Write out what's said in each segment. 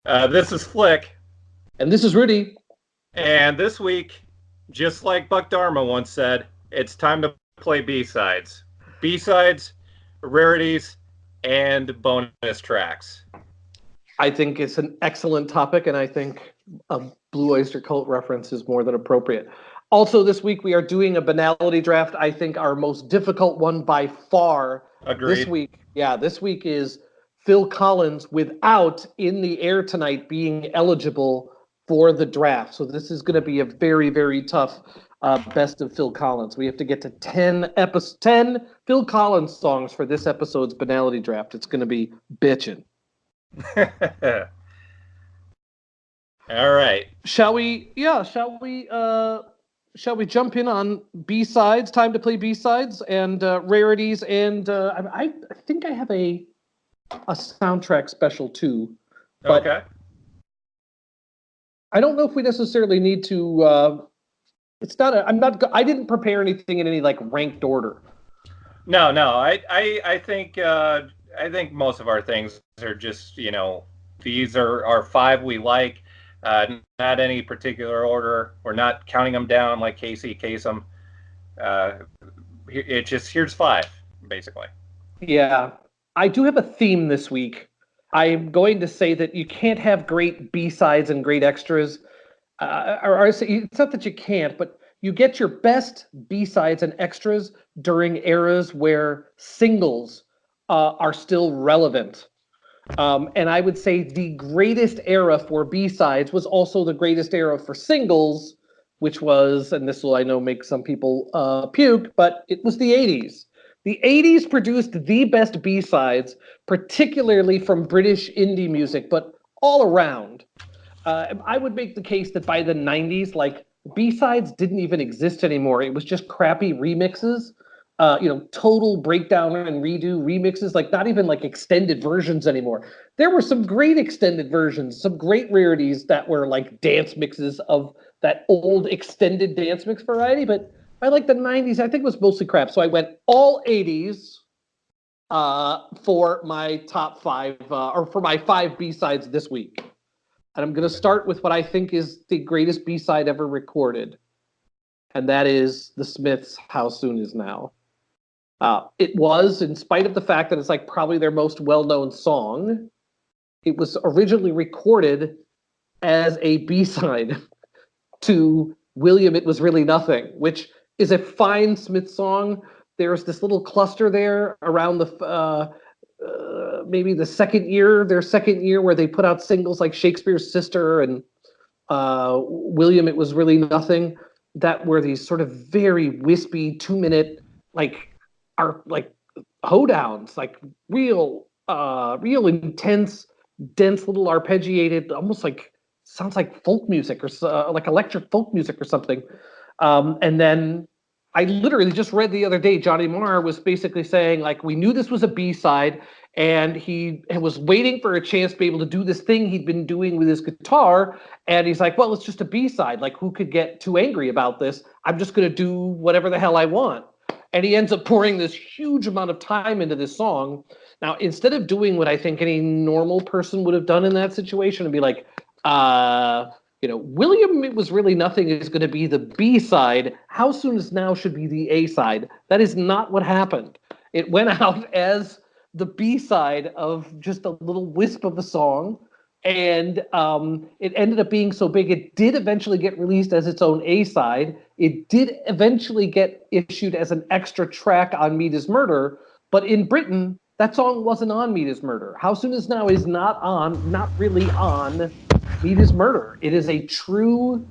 This is Flick, And this is Rudy. and this week, just like Buck Dharma once said, it's time to play B-sides. B-sides, rarities, and bonus tracks. I think it's an excellent topic, and I think a Blue Oyster Cult reference is more than appropriate. Also, this week we are doing a banality draft. I think our most difficult one by far. Agreed. This week is Phil Collins without In the Air Tonight being eligible for the draft. So this is going to be a very, very tough best of Phil Collins. We have to get to 10 Phil Collins songs for this episode's banality draft. It's going to be bitchin'. All right. Shall we jump in on B-sides? Time to play B-sides and rarities, and I think I have a soundtrack special too. But Okay. I don't know if we necessarily need to. I didn't prepare anything in any like ranked order. No. I think most of our things are just these are five we like. Not any particular order. We're not counting them down like Casey Kasem. Here's five basically. Yeah, I do have a theme this week. I'm going to say that you can't have great B-sides and great extras. It's not that you can't, but you get your best B-sides and extras during eras where singles are still relevant. And I would say the greatest era for B-sides was also the greatest era for singles, which was, and this will, I know, make some people puke, but it was the 80s. The 80s produced the best B-sides, particularly from British indie music, but all around. I would make the case that by the 90s, like, B-sides didn't even exist anymore. It was just crappy remixes. Total breakdown and redo remixes, like not even like extended versions anymore. There were some great extended versions, some great rarities that were like dance mixes of that old extended dance mix variety, but by like the 90s, I think it was mostly crap. So I went all 80s for my top five, or for my five B-sides this week. And I'm going to start with what I think is the greatest B-side ever recorded, and that is the Smiths' How Soon Is Now. It was, in spite of the fact that it's like probably their most well-known song, it was originally recorded as a B-side to William, It Was Really Nothing, which is a fine Smith song. There's this little cluster there around the maybe their second year where they put out singles like Shakespeare's Sister and William, It Was Really Nothing, that were these sort of very wispy 2-minute are like hoedowns, like real intense, dense, little arpeggiated, almost like sounds like folk music or like electric folk music or something. And then I literally just read the other day, Johnny Marr was basically saying like we knew this was a B-side, and he was waiting for a chance to be able to do this thing he'd been doing with his guitar, and he's like, well, it's just a B-side. Like, who could get too angry about this? I'm just going to do whatever the hell I want. And he ends up pouring this huge amount of time into this song. Now, instead of doing what I think any normal person would have done in that situation and be like, William, It Was Really Nothing is going to be the B-side. How Soon Is Now should be the A-side. That is not what happened. It went out as the B-side of just a little wisp of a song. And it ended up being so big, it did eventually get released as its own A-side. It did eventually get issued as an extra track on Meat Is Murder, but in Britain, that song wasn't on Meat Is Murder. How Soon Is Now is not really on Meat Is Murder. It is a true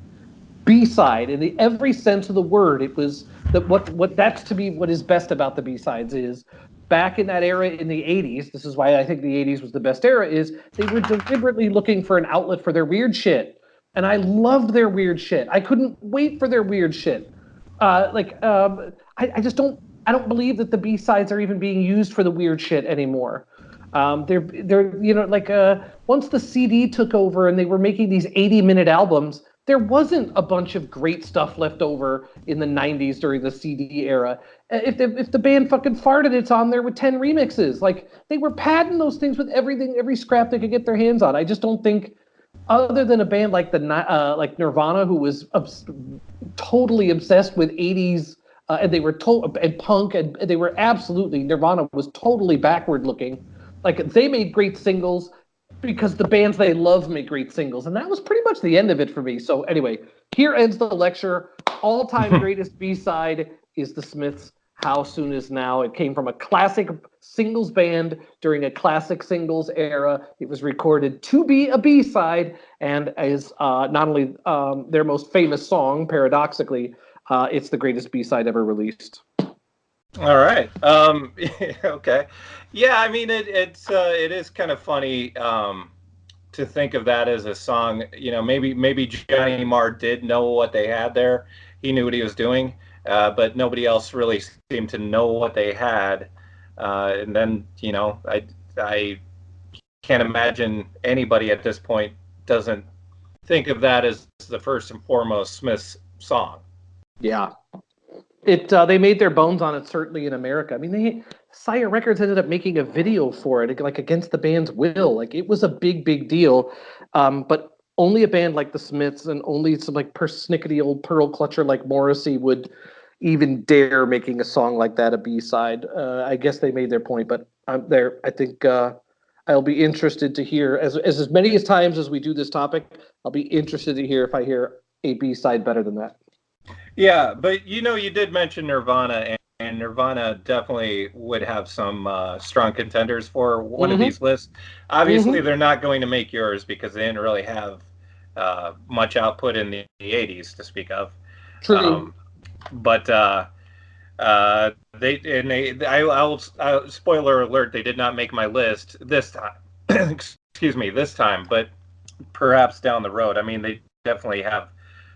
B-side in every sense of the word. It was that's to me what is best about the B-sides is, back in that era in the 80s, this is why I think the 80s was the best era, is they were deliberately looking for an outlet for their weird shit. And I loved their weird shit. I couldn't wait for their weird shit. I just don't believe that the B-sides are even being used for the weird shit anymore. Once the CD took over and they were making these 80-minute albums, there wasn't a bunch of great stuff left over in the 90s during the CD era. If the band fucking farted, it's on there with 10 remixes. Like, they were padding those things with everything, every scrap they could get their hands on. I just don't think other than a band like like Nirvana, who was totally obsessed with 80s, and they were and punk, and they were absolutely, Nirvana was totally backward looking. Like, they made great singles because the bands they love make great singles, and that was pretty much the end of it for me. So anyway, here ends the lecture. All-time greatest B-side is the Smiths' How Soon Is Now. It came from a classic singles band during a classic singles era. It was recorded to be a B-side, and is not only their most famous song, paradoxically, it's the greatest B-side ever released. All right. Okay. Yeah, I mean it is kind of funny to think of that as a song. You know, maybe Johnny Marr did know what they had there. He knew what he was doing, but nobody else really seemed to know what they had. And then, you know, I can't imagine anybody at this point doesn't think of that as the first and foremost Smith's song. Yeah. They made their bones on it, certainly in America. I mean, Sire Records ended up making a video for it, like against the band's will. Like, it was a big deal. But only a band like the Smiths and only some like persnickety old pearl clutcher like Morrissey would even dare making a song like that a B-side. I guess they made their point, but I'm there. I think I'll be interested to hear as many as times as we do this topic. I'll be interested to hear if I hear a B-side better than that. Yeah, but you know, you did mention Nirvana, and Nirvana definitely would have some strong contenders for one of these lists. Obviously, they're not going to make yours because they didn't really have much output in the 80s to speak of. True. But spoiler alert, they did not make my list this time. Excuse me, this time, but perhaps down the road. I mean, they definitely have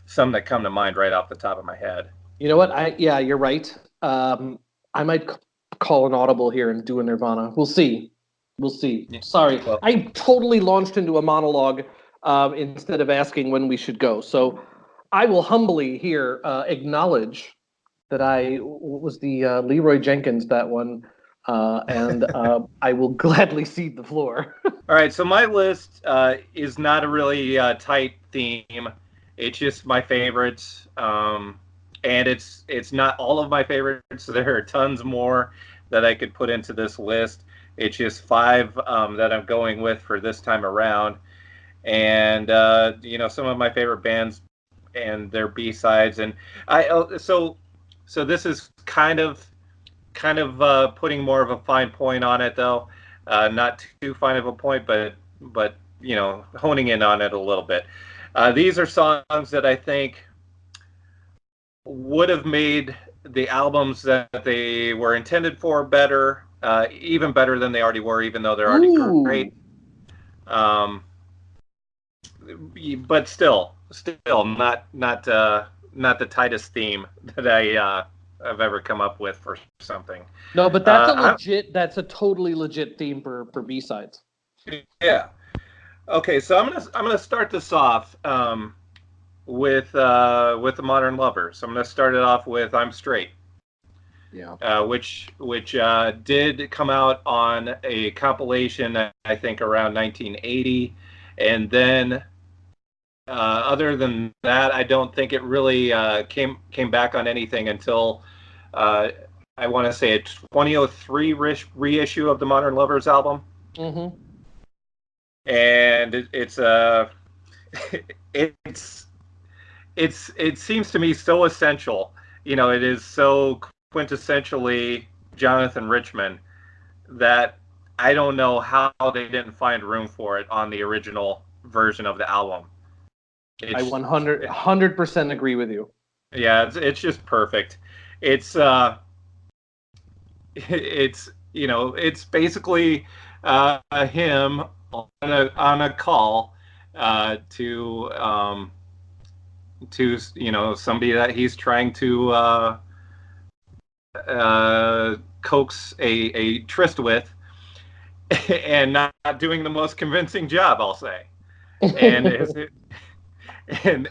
some that come to mind right off the top of my head. You know what? Yeah, you're right. I might call an audible here and do a Nirvana. We'll see. We'll see. Sorry, Well, I totally launched into a monologue instead of asking when we should go. So I will humbly here acknowledge that I was the Leroy Jenkins that one, and I will gladly cede the floor. all right, so my list is not a really tight theme. It's just my favorites, and it's not all of my favorites. There are tons more that I could put into this list. It's just five that I'm going with for this time around, and you know, some of my favorite bands and their B-sides. And so this is kind of putting more of a fine point on it, though, not too fine of a point, but you know, honing in on it a little bit. These are songs that I think would have made the albums that they were intended for better, even better than they already were, even though they're already great. But still not the tightest theme that I've ever come up with for something. No, but that's a totally legit theme for B-sides. Yeah. Okay, so I'm gonna start this off with the Modern Lovers. So I'm gonna start it off with "I'm Straight." Yeah. Which did come out on a compilation, I think around 1980, and then other than that, I don't think it really came back on anything until I want to say a 2003 reissue of the Modern Lovers album. Mm-hmm. And it seems to me so essential. You know, it is so quintessentially Jonathan Richman that I don't know how they didn't find room for it on the original version of the album. I 100% agree with you. Yeah, it's just perfect. It's you know, it's basically him on a call to you know, somebody that he's trying to coax a tryst with, and not doing the most convincing job, I'll say. And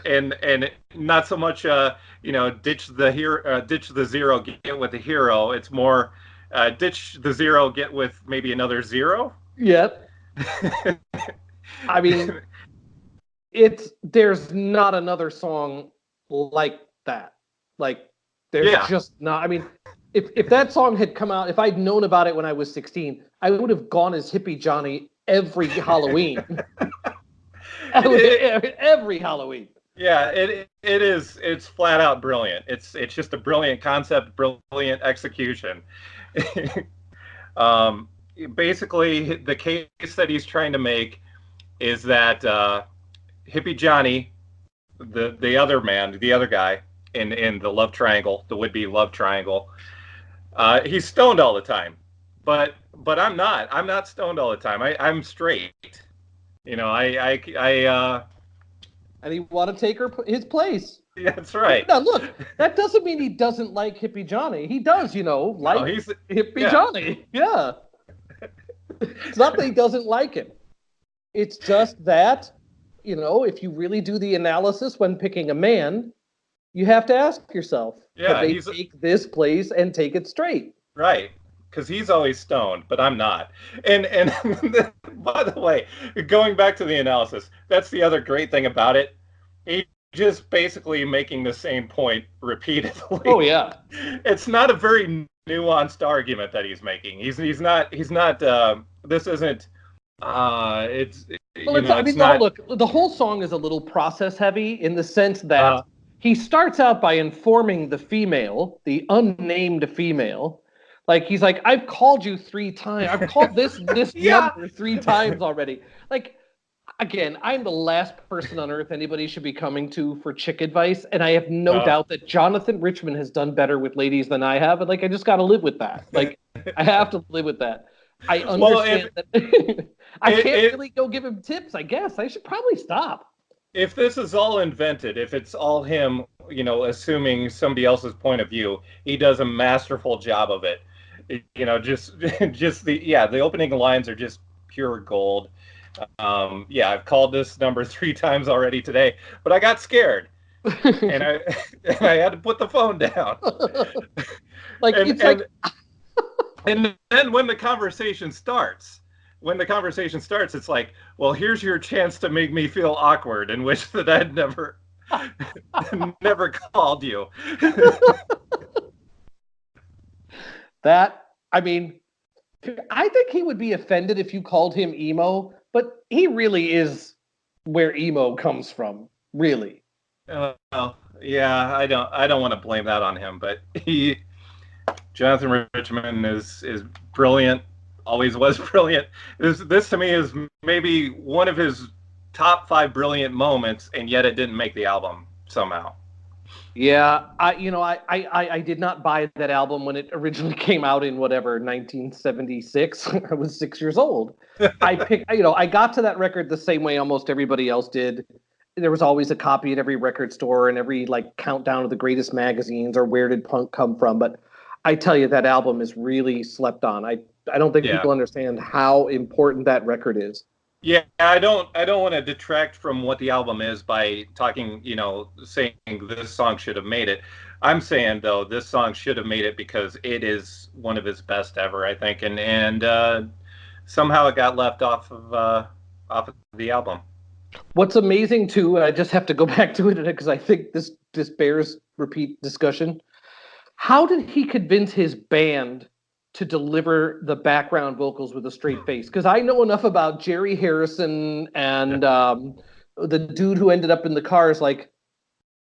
and not so much you know, ditch the zero, get with the hero. It's more ditch the zero, get with maybe another zero. Yep. I mean, there's not another song like that. Like there's Yeah. just not. I mean, if that song had come out, if I'd known about it when I was 16, I would have gone as Hippie Johnny every Halloween. Every Halloween. Yeah, it's flat out brilliant. It's just a brilliant concept, brilliant execution. um, Basically, the case that he's trying to make is that Hippie Johnny, the other man, the other guy in the love triangle, the would be love triangle, he's stoned all the time. But I'm not. I'm not stoned all the time. I'm straight. You know, And he want to take his place. Yeah, that's right. Now, look, that doesn't mean he doesn't like Hippie Johnny. He does, like Hippie Johnny. Yeah. It's not that he doesn't like him. It's just that, if you really do the analysis when picking a man, you have to ask yourself, can they take this place and take it straight? Right. Because he's always stoned, but I'm not. And by the way, going back to the analysis, that's the other great thing about it. He just basically making the same point repeatedly. Oh yeah. It's not a very nuanced argument that he's making. He's not. This isn't. Look, the whole song is a little process heavy in the sense that he starts out by informing the unnamed female. Like he's like, I've called you 3 times. I've called this number 3 times already. Like, again, I'm the last person on earth anybody should be coming to for chick advice, and I have no doubt that Jonathan Richman has done better with ladies than I have, and like I just got to live with that. Like I have to live with that. I understand that I can't really go give him tips. I guess I should probably stop. If this is all invented, if it's all him, assuming somebody else's point of view, he does a masterful job of it. Just the opening lines are just pure gold. I've called this number 3 times already today, but I got scared, and I had to put the phone down. And then when the conversation starts, it's like, well, here's your chance to make me feel awkward and wish that I'd never called you. I think he would be offended if you called him emo, but he really is where emo comes from, really. Yeah, I don't want to blame that on him, but Jonathan Richman is brilliant, always was brilliant. This to me is maybe one of his top 5 brilliant moments, and yet it didn't make the album somehow. Yeah, I did not buy that album when it originally came out in 1976. I was 6 years old. I got to that record the same way almost everybody else did. There was always a copy at every record store and every countdown of the greatest magazines or where did punk come from. But I tell you, that album is really slept on. I don't think people understand how important that record is. Yeah, I don't want to detract from what the album is by talking, saying this song should have made it. I'm saying though, this song should have made it because it is one of his best ever, I think, and somehow it got left off of the album. What's amazing too, I just have to go back to it because I think this bears repeat discussion. How did he convince his band to deliver the background vocals with a straight face? Because I know enough about Jerry Harrison and the dude who ended up in the Cars. Like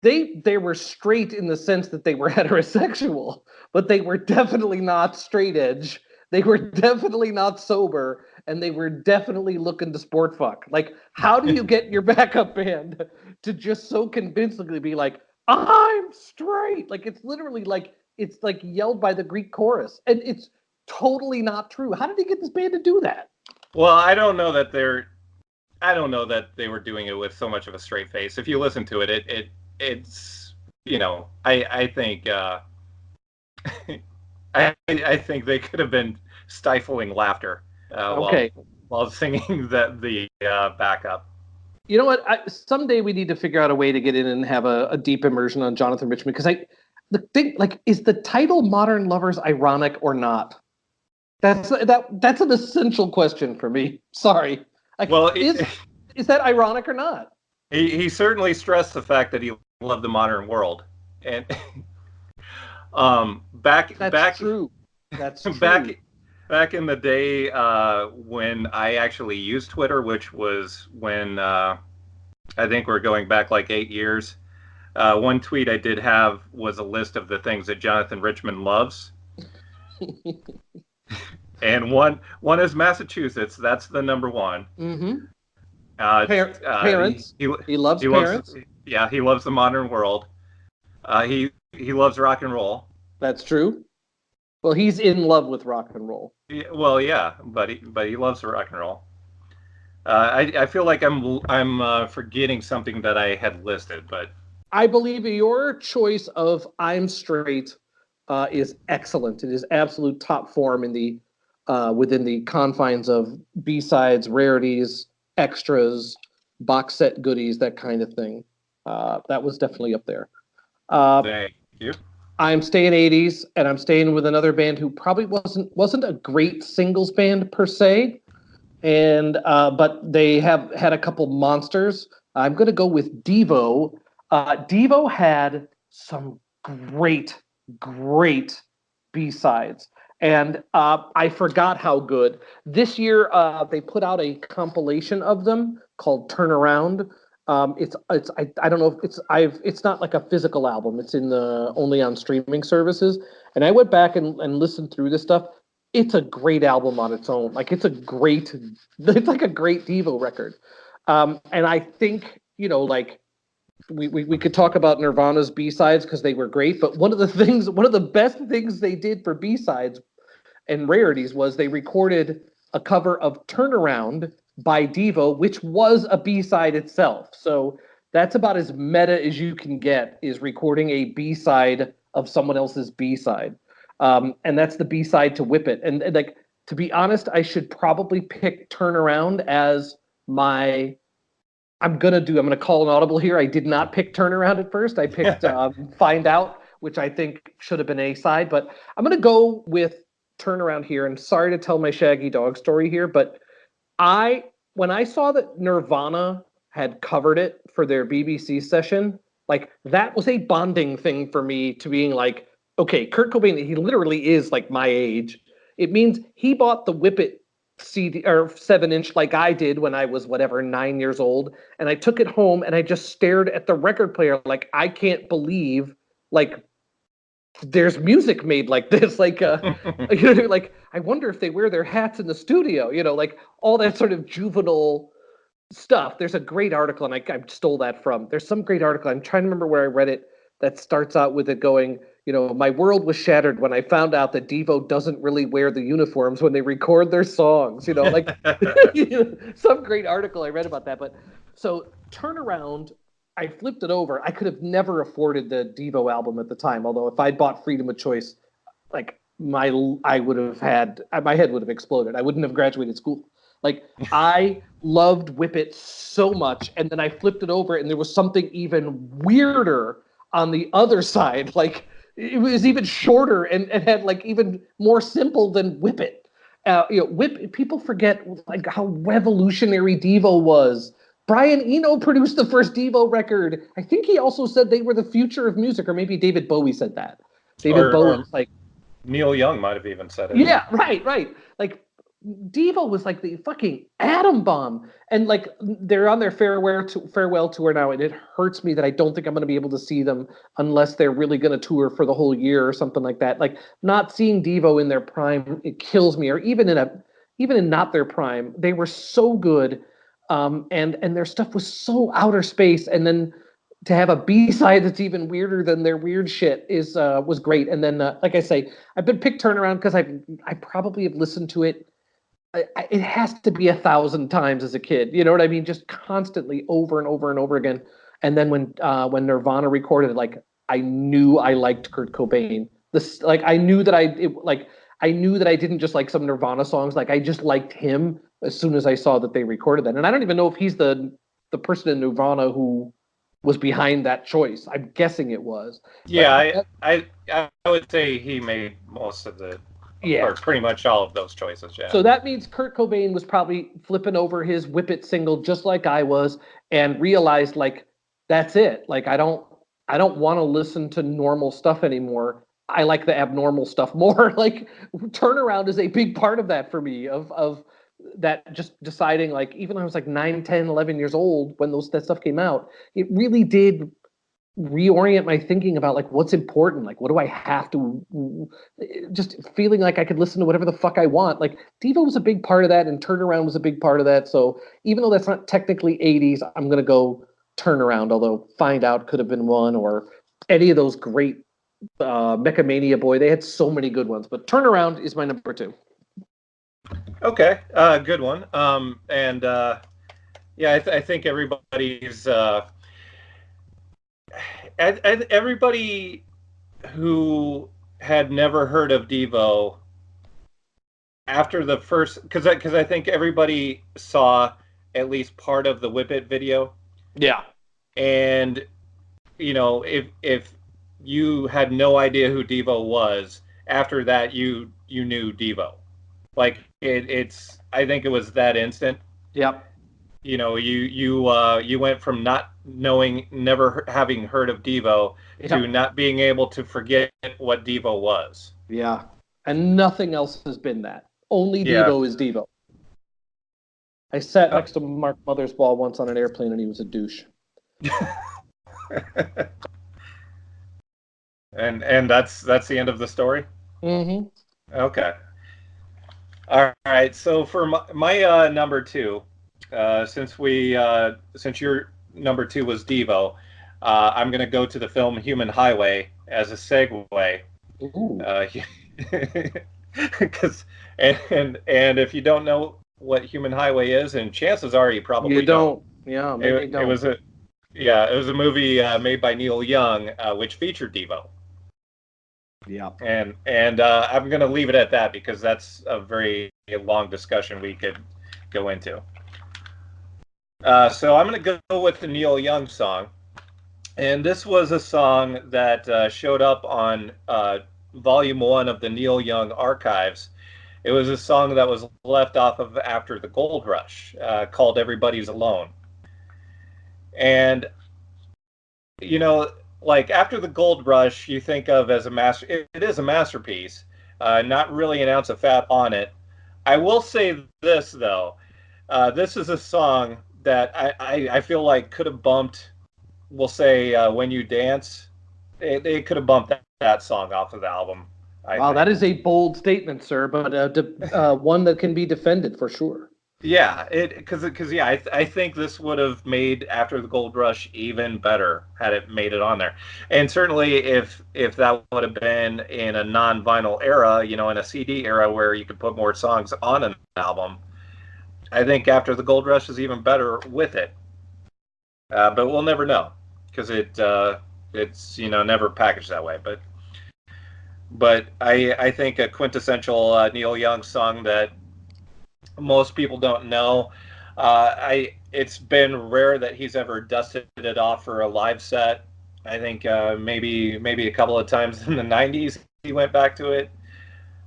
they were straight in the sense that they were heterosexual, but they were definitely not straight edge. They were definitely not sober, and they were definitely looking to sport fuck. Like, how do you get your backup band to just so convincingly be like, I'm straight? Like, it's literally like, it's like yelled by the Greek chorus. And it's totally not true. How did he get this band to do that? Well, I don't know that they were doing it with so much of a straight face. If you listen to it, it's I think I think they could have been stifling laughter while singing the backup. You know what? Someday we need to figure out a way to get in and have a deep immersion on Jonathan Richman, because the thing, is the title "Modern Lovers" ironic or not? That's an essential question for me. Sorry. Is that ironic or not? he certainly stressed the fact that he loved the modern world, and back That's back true. That's true. back back in the day when I actually used Twitter, which was when I think we're going back like 8 years. One tweet I did have was a list of the things that Jonathan Richman loves, and one is Massachusetts. That's the number one. Mm-hmm. Uh, Parents. He loves he loves parents. yeah, he loves the modern world. He loves rock and roll. That's true. Well, he's in love with rock and roll. Well, yeah, but he loves rock and roll. I feel like I'm forgetting something that I had listed, but I believe your choice of "I'm Straight" is excellent. It is absolute top form in the within the confines of B-sides, rarities, extras, box set goodies, that kind of thing. That was definitely up there. Uh, thank you. I'm staying 80s, and I'm staying with another band who probably wasn't a great singles band per se, and but they have had a couple monsters. I'm going to go with Devo. Devo had some great, great B-sides, and I forgot how good. This year, they put out a compilation of them called "Turn Around." I don't know if it's not like a physical album. It's in the only on streaming services. And I went back and listened through this stuff. It's a great album on its own. Like it's like a great Devo record. And I think, like we could talk about Nirvana's B-sides because they were great, but one of the best things they did for B-sides and Rarities was they recorded a cover of Turnaround by Devo, which was a B-side itself. So that's about as meta as you can get, is recording a B-side of someone else's B-side. And that's the B-side to Whip It. And like, to be honest, I should probably pick Turnaround as my I'm gonna call an audible here. I did not pick Turnaround at first. I picked Find Out, which I think should have been A side, but I'm gonna go with Turnaround here. And sorry to tell my Shaggy Dog story here, but I when I saw that Nirvana had covered it for their BBC session, like that was a bonding thing for me to being like, okay, Kurt Cobain, he literally is like my age. It means he bought the Whip It CD or 7-inch like I did when I was whatever 9 years old, and I took it home and I just stared at the record player like I can't believe like there's music made like this like I wonder if they wear their hats in the studio, like all that sort of juvenile stuff. There's a great article, and I stole that from. There's some great article. I'm trying to remember where I read it that starts out with it going, my world was shattered when I found out that Devo doesn't really wear the uniforms when they record their songs. Like some great article I read about that. But so Turnaround, I flipped it over. I could have never afforded the Devo album at the time. Although if I'd bought Freedom of Choice, like I would have had my head would have exploded. I wouldn't have graduated school. Like I loved Whip It so much, and then I flipped it over, and there was something even weirder on the other side. Like it was even shorter and had like even more simple than Whip It. People forget like how revolutionary Devo was. Brian Eno produced the first Devo record. I think he also said they were the future of music, or maybe David Bowie said that. David Bowie or was like, Neil Young might have even said it. yeah, right. Like Devo was like the fucking atom bomb, and like they're on their farewell tour now, and it hurts me that I don't think I'm going to be able to see them unless they're really going to tour for the whole year or something like that. Like not seeing Devo in their prime, it kills me. Or even in not their prime, they were so good, and their stuff was so outer space, and then to have a B side that's even weirder than their weird shit is was great. And then, like I say, I've been picked Turnaround because I probably have listened to it. It has to be 1,000 times as a kid. You know what I mean? Just constantly over and over and over again. And then when Nirvana recorded it, like I knew I liked Kurt Cobain. This like I knew that I didn't just like some Nirvana songs. Like I just liked him as soon as I saw that they recorded that. And I don't even know if he's the person in Nirvana who was behind that choice. I'm guessing it was. Yeah, But I would say he made most of the Yeah. or pretty much all of those choices. Yeah. So that means Kurt Cobain was probably flipping over his Whip It single just like I was, and realized like that's it. Like I don't want to listen to normal stuff anymore. I like the abnormal stuff more. Like Turnaround is a big part of that for me, of that, just deciding, like, even when I was like 9, 10, 11 years old when that stuff came out, it really did reorient my thinking about like what's important, like what do I have to, just feeling like I could listen to whatever the fuck I want. Like Devo was a big part of that, and Turnaround was a big part of that. So even though that's not technically 80s, I'm gonna go Turnaround, although Find Out could have been one, or any of those great Mechamania Boy. They had so many good ones, but Turnaround is my number 2. Okay, good one. And yeah, I think everybody's everybody who had never heard of Devo after the first, because I think everybody saw at least part of the Whip It video, Yeah. and if you had no idea who Devo was after that, you knew Devo. Like it's I think it was that instant. Yep. You went from not knowing, never having heard of Devo, to Yep. not being able to forget what Devo was. Yeah. And nothing else has been that. Only Yeah. Devo is Devo. I sat Oh. next to Mark Mothersbaugh once on an airplane, and he was a douche. And that's the end of the story. Mm-hmm. Okay. All right. So for my number 2, since your number 2 was Devo, I'm going to go to the film Human Highway as a segue. Ooh. Because and if you don't know what Human Highway is, and chances are you You probably don't. don't. Yeah, maybe It don't. was a movie made by Neil Young, which featured Devo. Yeah. And I'm going to leave it at that because that's a very long discussion we could go into. So I'm going to go with the Neil Young song, and this was a song that showed up on Volume 1 of the Neil Young Archives. It was a song that was left off of after the Gold Rush, called "Everybody's Alone," and like after the Gold Rush, you think of as a master. It is a masterpiece. Not really an ounce of fat on it. I will say this though. This is a song that I feel like could have bumped. We'll say "When You Dance." They could have bumped that song off of the album. Wow, that is a bold statement, sir, but one that can be defended for sure. Yeah, because yeah, I think this would have made After the Gold Rush even better had it made it on there, and certainly if that would have been in a non-vinyl era, in a CD era where you could put more songs on an album, I think After the Gold Rush is even better with it. But we'll never know because it's never packaged that way. But I think a quintessential Neil Young song that most people don't know. It's been rare that he's ever dusted it off for a live set. I think maybe a couple of times in the '90s he went back to it.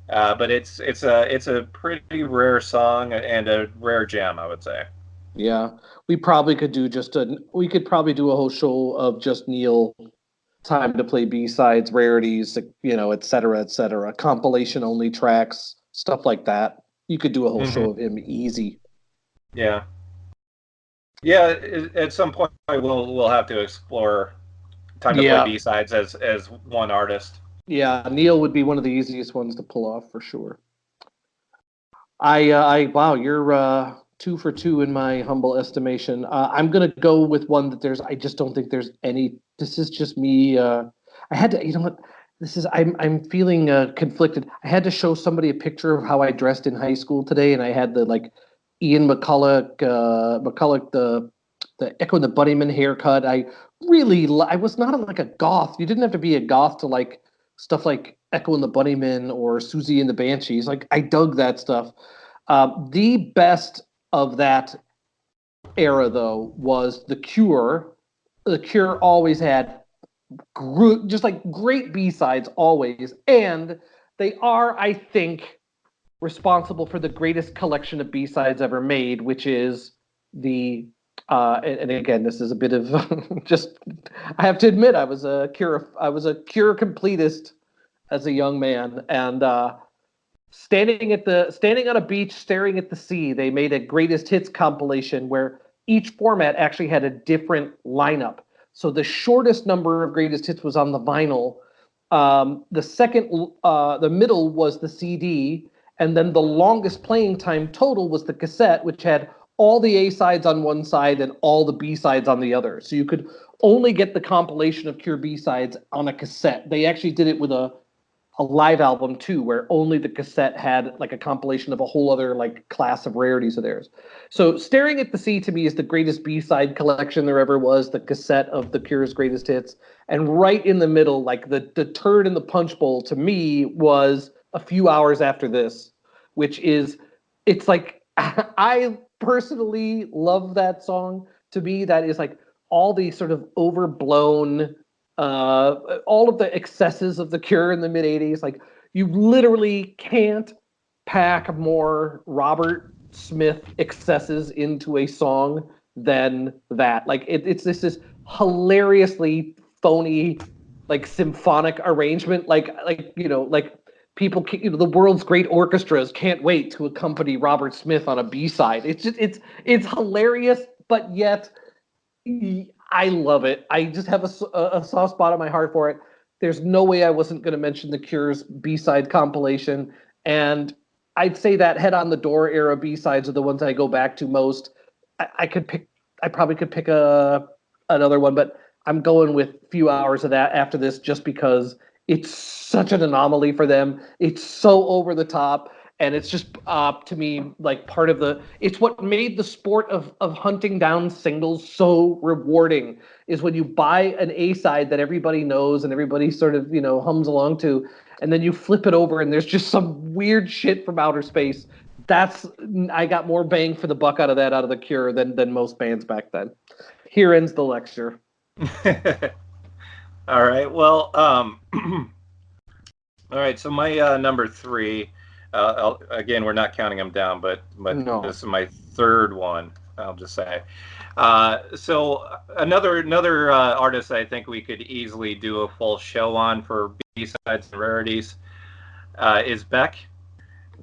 But it's a pretty rare song and a rare jam, I would say. Yeah, we probably could do we could probably do a whole show of just Neil, time to play B-sides, rarities, et cetera, et cetera, compilation only tracks, stuff like that. You could do a whole show Mm-hmm. of him easy. Yeah, yeah. At some point, we'll have to explore Time to Play Yeah, B-sides as one artist. yeah. Neil would be one of the easiest ones to pull off for sure. Wow, you're 2 for 2 in my humble estimation. I'm gonna go with one that I just don't think there's any. This is just me. I had to, what? This is, I'm feeling conflicted. I had to show somebody a picture of how I dressed in high school today, and I had the like Ian McCulloch, the Echo and the Bunnyman haircut. I was not like a goth. You didn't have to be a goth to like stuff like Echo and the Bunnymen or Susie and the Banshees. Like I dug that stuff. The best of that era, though, was The Cure. The Cure always had just like great B-sides always, and They are, I think, responsible for the greatest collection of B-sides ever made, which is the and again, this is a bit of just. I have to admit, I was a Cure completist as a young man, and standing on a beach, staring at the sea. They made a greatest hits compilation where each format actually had a different lineup. So the shortest number of greatest hits was on the vinyl. The middle was the CD, and then the longest playing time total was the cassette, which had all the A sides on one side and all the B sides on the other. So you could only get the compilation of Cure B sides on a cassette. They actually did it with a live album too, where only the cassette had like a compilation of a whole other like class of rarities of theirs. So Staring at the Sea to me is the greatest B-side collection there ever was, the cassette of the Cure's greatest hits. And right in the middle, like the turd in the punch bowl to me was A Few Hours After This, which is, it's like, I personally love that song. To me, that is like all the sort of overblown all of the excesses of the Cure in the mid 80s. Like, you literally can't pack more Robert Smith excesses into a song than that. Like, it's this hilariously phony, like, symphonic arrangement. Like people, the world's great orchestras can't wait to accompany Robert Smith on a B-side. It's hilarious, but yet I love it. I just have a soft spot in my heart for it. There's no way I wasn't going to mention the Cure's B-side compilation. And I'd say that Head on the Door era B-sides are the ones I go back to most. I probably could pick another one, but I'm going with Few Hours of that after this just because it's such an anomaly for them. It's so over the top. And it's just to me like part of it's what made the sport of hunting down singles so rewarding, is when you buy an A side that everybody knows and everybody sort of hums along to, and then you flip it over and there's just some weird shit from outer space. I got more bang for the buck out of the Cure than most bands back then. Here ends the lecture. All right. Well, all right. So my number three. Again, we're not counting them down, but No. This is my third one. I'll just say. So another artist I think we could easily do a full show on for B-sides and rarities is Beck,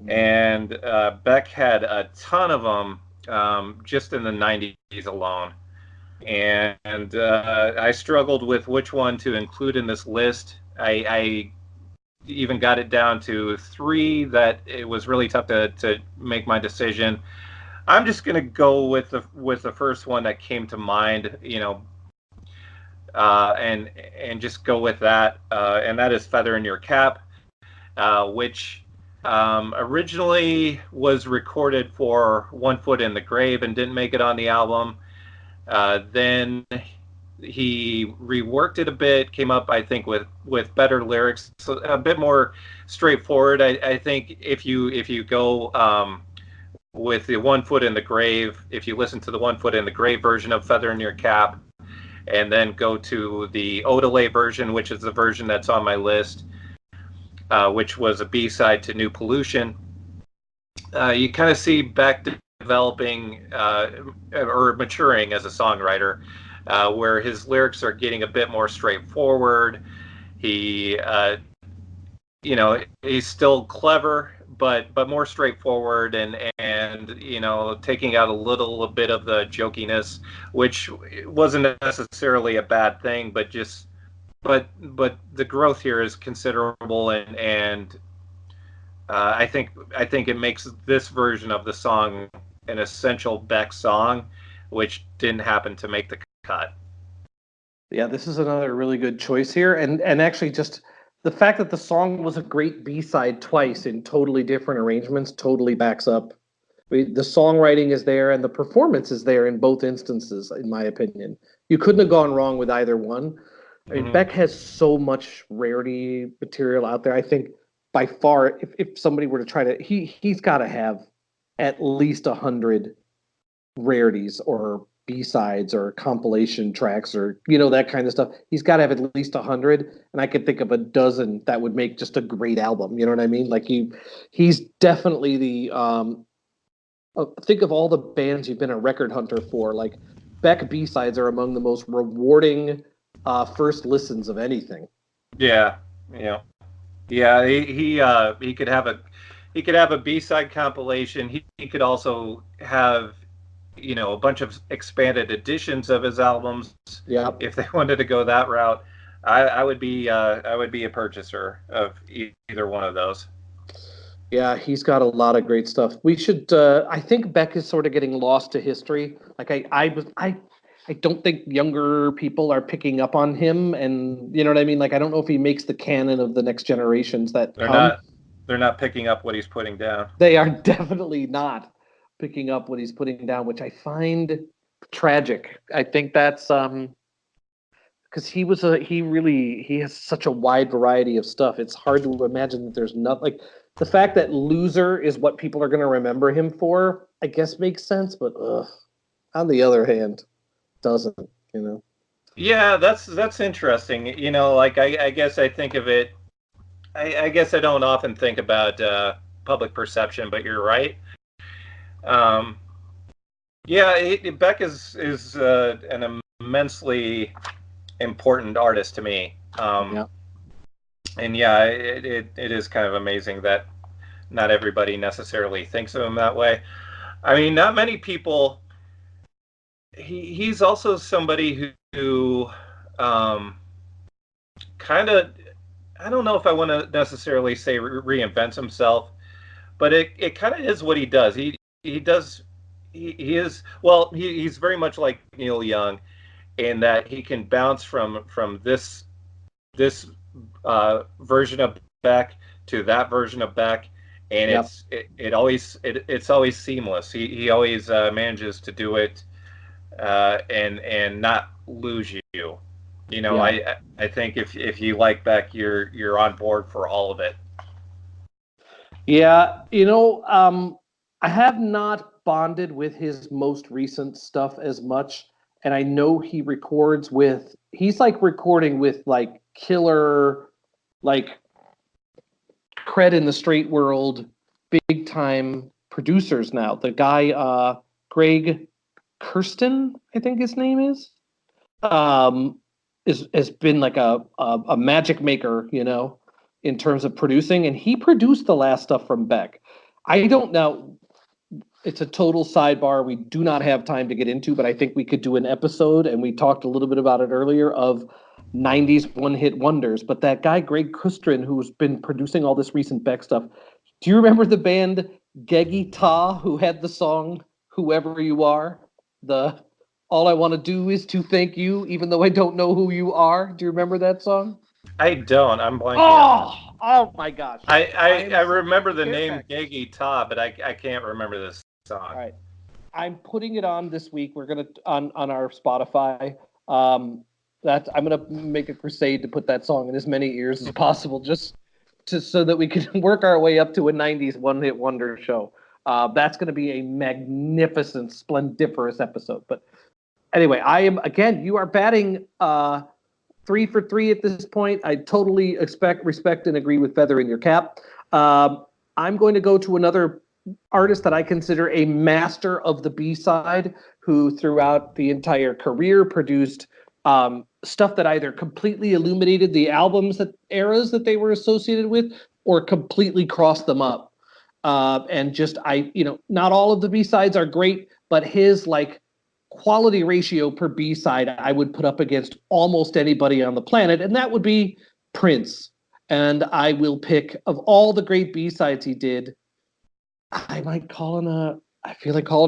and Beck had a ton of them just in the '90s alone, and I struggled with which one to include in this list. I even got it down to three that it was really tough to make my decision. I'm just gonna go with the first one that came to mind, and just go with that, and that is Feather in Your Cap, which originally was recorded for One Foot in the Grave and didn't make it on the album. Then he reworked it a bit, came up, I think, with better lyrics, so a bit more straightforward. I think if you go with the One Foot in the Grave, if you listen to the One Foot in the Grave version of Feather in Your Cap, and then go to the Odelay version, which is the version that's on my list, which was a B-side to New Pollution, you kind of see Beck developing or maturing as a songwriter. Where his lyrics are getting a bit more straightforward. He, he's still clever, but more straightforward, and taking out a bit of the jokiness, which wasn't necessarily a bad thing, but the growth here is considerable, and I think it makes this version of the song an essential Beck song, which didn't happen to make the cut. Yeah, this is another really good choice here, and actually just the fact that the song was a great B-side twice in totally different arrangements totally backs up. I mean, the songwriting is there and the performance is there in both instances, in my opinion. You couldn't have gone wrong with either one. I mean, Beck has so much rarity material out there. I think by far, if somebody were to try to, he's got to have at least 100 rarities or B-sides or compilation tracks or that kind of stuff. He's got to have at least 100, and I could think of a dozen that would make just a great album. You know what I mean? Like he's definitely the think of all the bands you've been a record hunter for. Like Beck B-sides are among the most rewarding first listens of anything. Yeah, yeah, yeah. He could have a B-side compilation. He could also have a bunch of expanded editions of his albums. Yeah. If they wanted to go that route, I would be a purchaser of either one of those. Yeah, he's got a lot of great stuff. We should. I think Beck is sort of getting lost to history. Like I don't think younger people are picking up on him, and you know what I mean. Like I don't know if he makes the canon of the next generations that They're come. not. They're not picking up what he's putting down. They are definitely not picking up what he's putting down, which I find tragic. I think that's because he has such a wide variety of stuff. It's hard to imagine that there's not like the fact that Loser is what people are going to remember him for, I guess makes sense, but on the other hand, doesn't. Yeah, that's interesting. Like I guess I think of it. I guess I don't often think about public perception, but you're right. Yeah, Beck is an immensely important artist to me. Yeah. And yeah, it is kind of amazing that not everybody necessarily thinks of him that way. I mean, not many people. He's also somebody who kind of, I don't know if I want to necessarily say reinvents himself, but it kind of is what he does. He does he is well. He's very much like Neil Young in that he can bounce from this version of Beck to that version of Beck, and Yep. it's always seamless. He always manages to do it and not lose you. Yeah. I think if you like Beck, you're on board for all of it. Yeah, I have not bonded with his most recent stuff as much, and I know he's like recording with like killer, like cred in the straight world, big time producers now. The guy, Greg Kirsten, I think his name um, has been like a magic maker, in terms of producing, and he produced the last stuff from Beck. I don't know. It's a total sidebar we do not have time to get into, but I think we could do an episode, and we talked a little bit about it earlier, of 90s one-hit wonders. But that guy, Greg Kustrin, who's been producing all this recent Beck stuff, do you remember the band Geggy Ta, who had the song Whoever You Are? The All I Want to Do Is to Thank You, even though I don't know who you are. Do you remember that song? I don't. I'm blanking on that. Oh my gosh. I remember the name Perfect. Gaggy Ta, but I can't remember this song. All right. I'm putting it on this week. We're gonna on our Spotify. I'm gonna make a crusade to put that song in as many ears as possible, just so that we can work our way up to a '90s one-hit wonder show. That's gonna be a magnificent, splendiferous episode. But anyway, I am again. You are batting 3 for 3 at this point. I totally respect, and agree with Feather in Your Cap. I'm going to go to another artist that I consider a master of the B-side, who throughout the entire career produced stuff that either completely illuminated the eras that they were associated with, or completely crossed them up. And just not all of the B-sides are great, but his like quality ratio per B-side I would put up against almost anybody on the planet, and that would be Prince. And I will pick, of all the great B-sides he did, I feel like calling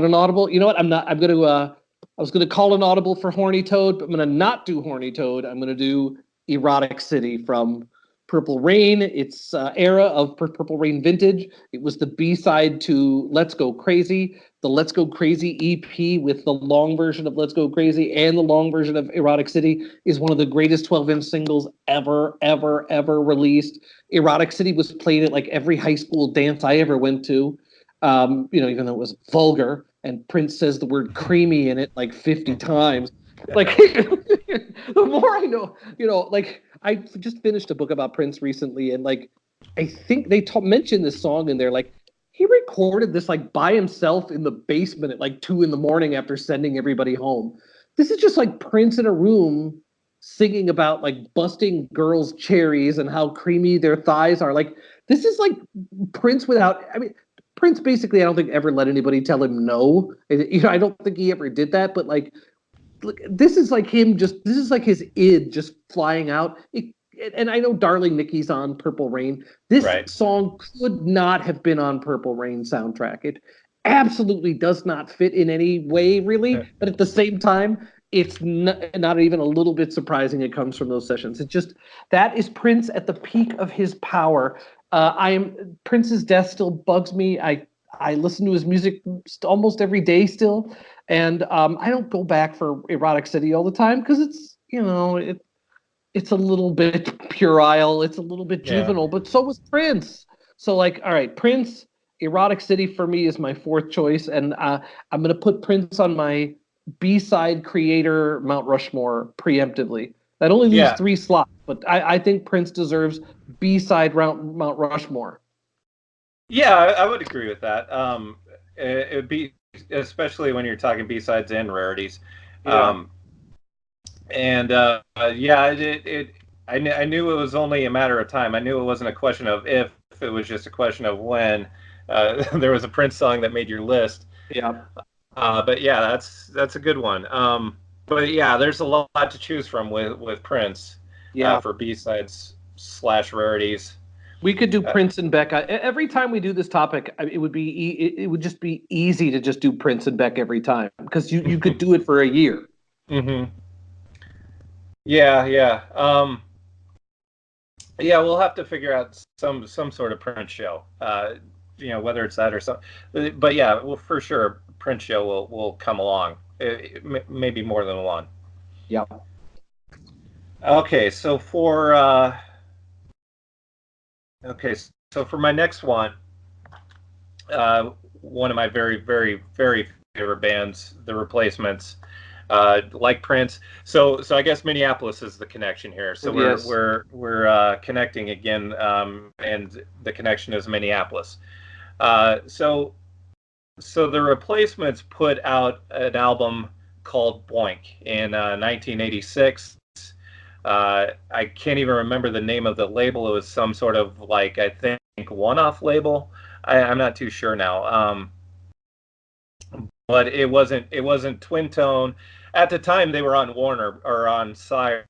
an audible. You know what? I was gonna call an audible for Horny Toad, but I'm gonna not do Horny Toad. I'm gonna do Erotic City from Purple Rain. It's era of Purple Rain vintage. It was the B-side to Let's Go Crazy. The Let's Go Crazy EP with the long version of Let's Go Crazy and the long version of Erotic City is one of the greatest 12-inch singles ever, ever, ever released. Erotic City was played at like every high school dance I ever went to. Even though it was vulgar, and Prince says the word creamy in it like 50 times. Like the more I know, like I just finished a book about Prince recently, and like I think they mentioned this song in there. Like he recorded this like by himself in the basement at like 2 a.m. after sending everybody home. This is just like Prince in a room singing about like busting girls' cherries and how creamy their thighs are. Like this is like Prince without. I mean, Prince basically, I don't think ever let anybody tell him no. I don't think he ever did that. But like, look, this is like him. This is like his id just flying out. And I know Darling Nikki's on Purple Rain. This Right. song could not have been on Purple Rain soundtrack. It absolutely does not fit in any way, really. But at the same time, it's not even a little bit surprising it comes from those sessions. It's just that is Prince at the peak of his power. Prince's death still bugs me. I listen to his music almost every day still, and I don't go back for Erotic City all the time because it's a little bit puerile, it's a little bit Yeah. juvenile, but so was Prince. So like, all right, Prince, Erotic City for me is my fourth choice, and I'm gonna put Prince on my B-side creator Mount Rushmore preemptively. That only leaves Yeah. 3 slots, but I think Prince deserves B-side Mount Rushmore. Yeah, I would agree with that. It'd be especially when you're talking B-sides and rarities. Yeah. Um, and yeah, I knew it was only a matter of time. I knew it wasn't a question of if, it was just a question of when. There was a Prince song that made your list. Yeah. But yeah, that's a good one. But yeah, there's a lot to choose from with Prince Yeah. for B-sides slash rarities. We could do Uh, Prince and Beck. Every time we do this topic, it would just be easy to just do Prince and Beck every time because you could do it for a year. hmm Yeah, yeah. Yeah, we'll have to figure out some sort of Prince show. Whether it's that or something. But yeah, well, for sure, Prince show will come along. Maybe more than one. Yeah. Okay, so for my next one, one of my very, very, very favorite bands, The Replacements, like Prince. So I guess Minneapolis is the connection here. So we're Yes. we're connecting again, and the connection is Minneapolis. So the Replacements put out an album called Boink in 1986. I can't even remember the name of the label. It was some sort of like, I think, one-off label. I'm not too sure now. But it wasn't Twin Tone. At the time, they were on Warner or on Sire.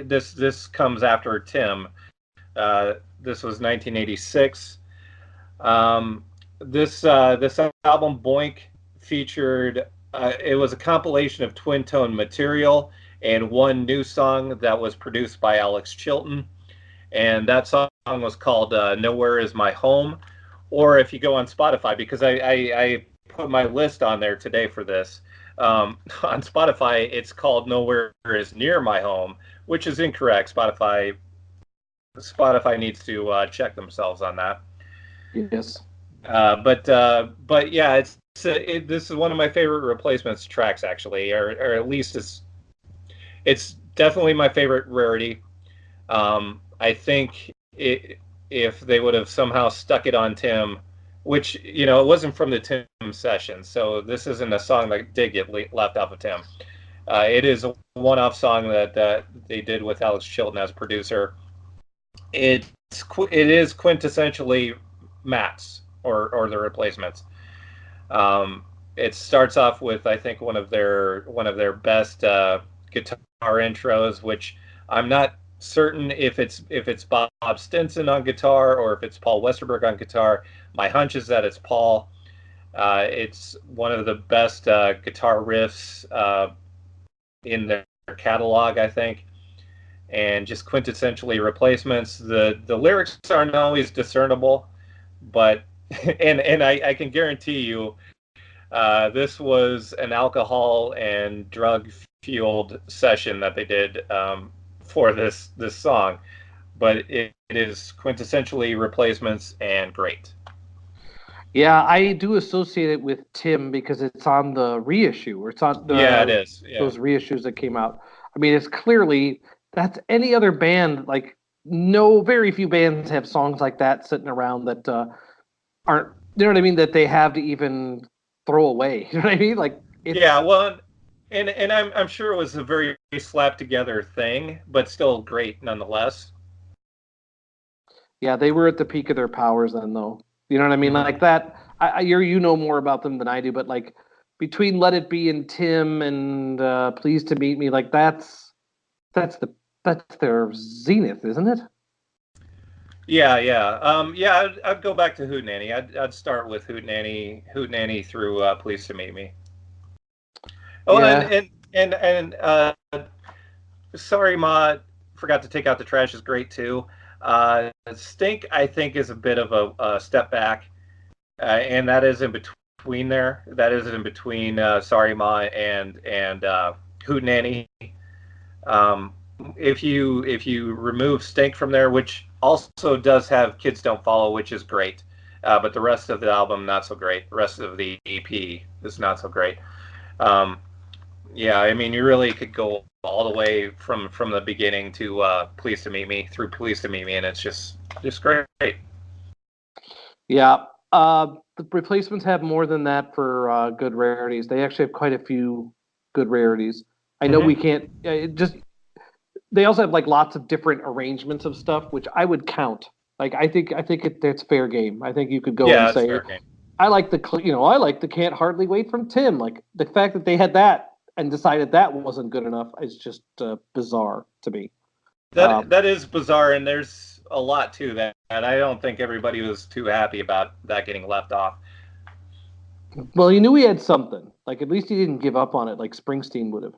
This comes after Tim. This was 1986. Um, this album Boink featured. It was a compilation of Twin Tone material and one new song that was produced by Alex Chilton, and that song was called "Nowhere Is My Home." Or if you go on Spotify, because I put my list on there today for this. On Spotify, it's called "Nowhere Is Near My Home," which is incorrect. Spotify needs to check themselves on that. Yes. But yeah, this is one of my favorite Replacements tracks, actually, or at least it's definitely my favorite rarity. I think if they would have somehow stuck it on Tim, which it wasn't from the Tim session, so this isn't a song that did get left off of Tim. It is a one-off song that they did with Alex Chilton as producer. It is quintessentially Matt's or the Replacements. It starts off with, I think, one of their best guitar intros, which I'm not certain if it's Bob Stinson on guitar or if it's Paul Westerberg on guitar. My hunch is that it's Paul. It's one of the best guitar riffs in their catalog, I think, and just quintessentially Replacements. The lyrics aren't always discernible, but and I can guarantee you, this was an alcohol and drug fueled session that they did for this song, but it is quintessentially Replacements and great. Yeah, I do associate it with Tim because it's on the reissue, or it's on Yeah, it the is. Yeah. those reissues that came out. I mean, it's clearly that's any other band. Like, no, very few bands have songs like that sitting around that aren't. You know what I mean? That they have to even throw away. You know what I mean? Like, Yeah, it's well, and I'm sure it was a very slapped together thing, but still great nonetheless. yeah, they were at the peak of their powers then, though. You know what I mean? Hmm. Like that. You know more about them than I do, but like between Let It Be and Tim and Pleased to Meet Me, like that's the that's their zenith, isn't it? Yeah, yeah, yeah. I'd go back to Hootenanny. I'd start with Hootenanny through Pleased to Meet Me. Oh, Yeah. and Sorry Ma, forgot to take out the trash is great too. Stink, I think, is a bit of a step back, and that is in between there. That is in between Sorry Ma and Hootenanny. Um, if you remove Stink from there, which also does have Kids Don't Follow, which is great, but the rest of the album not so great. The rest of the EP is not so great. Um, yeah, I mean, you really could go all the way from the beginning to Pleased to Meet Me through Pleased to Meet Me, and it's just great. Yeah. The replacements have more than that for good rarities. They actually have quite a few good rarities. I know we Hmm. can't just. They also have like lots of different arrangements of stuff, which I would count. Like that's fair game. I think you could go and Yeah, it's say, fair game. I like the Can't Hardly Wait from Tim. Like the fact that they had that and decided that wasn't good enough is just bizarre to me. That is bizarre, and there's a lot to that. And I don't think everybody was too happy about that getting left off. Well, he knew he had something. Like at least he didn't give up on it like Springsteen would have.